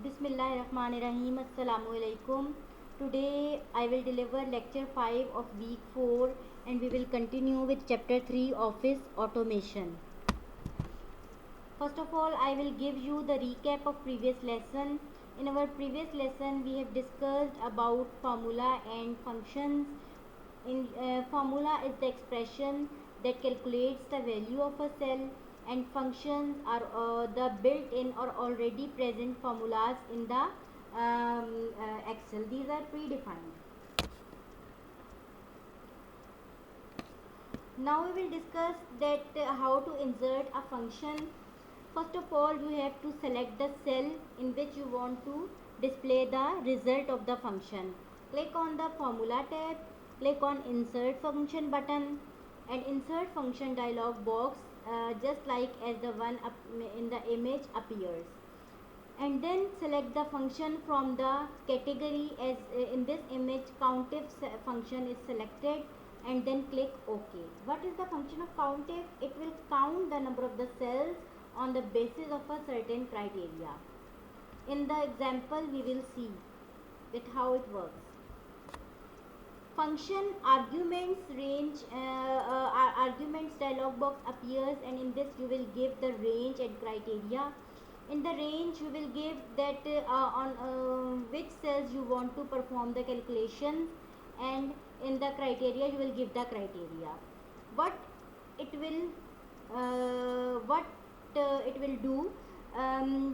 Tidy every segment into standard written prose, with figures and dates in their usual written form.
Bismillahirrahmanirrahim. Assalamualaikum. Today I will deliver lecture 5 of week 4 and we will continue with chapter 3 office automation. First of all, I will give you the recap of previous lesson. In our previous lesson we have discussed about formula and functions. Formula is the expression that calculates the value of a cell, and functions are the built-in or already present formulas in the Excel. These are predefined. Now we will discuss that how to insert a function. First of all, you have to select the cell in which you want to display the result of the function. Click on the formula tab, click on insert function button, and insert function dialog box just like as the one up in the image appears, and then select the function from the category. As in this image countif function is selected, and then click OK. What is the function of countif? It will count the number of the cells on the basis of a certain criteria. In the example we will see that how it works. Function arguments range arguments dialog box appears, and in this you will give the range and criteria. In the range you will give that on which cells you want to perform the calculations, and in the criteria you will give the criteria. What it will do,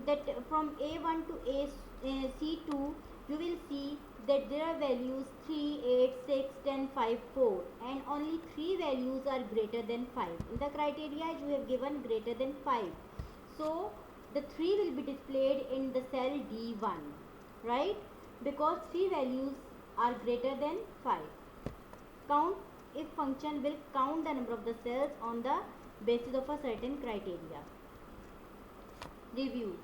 that from A1 to C2 you will see that there are values 3, 8, 6, 10, 5, 4, and only 3 values are greater than 5. In the criteria you have given greater than 5, so the 3 will be displayed in the cell D1, right? Because 3 values are greater than 5. Count if function will count the number of the cells on the basis of a certain criteria. Review.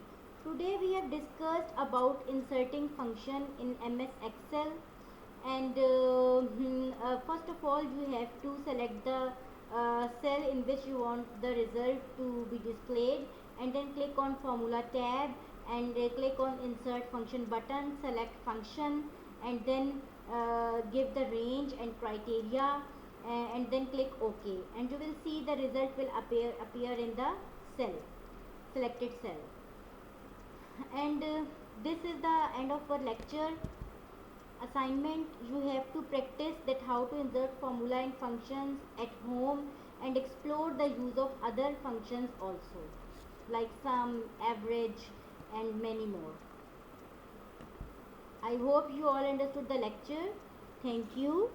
Today we have discussed about inserting function in MS Excel, and first of all you have to select the cell in which you want the result to be displayed, and then click on formula tab and click on insert function button, select function, and then give the range and criteria, and then click OK, and you will see the result will appear in the selected cell. And this is the end of our lecture. Assignment: you have to practice that how to insert formula and functions at home, and explore the use of other functions also, like sum, average, and many more. I hope you all understood the lecture. Thank you.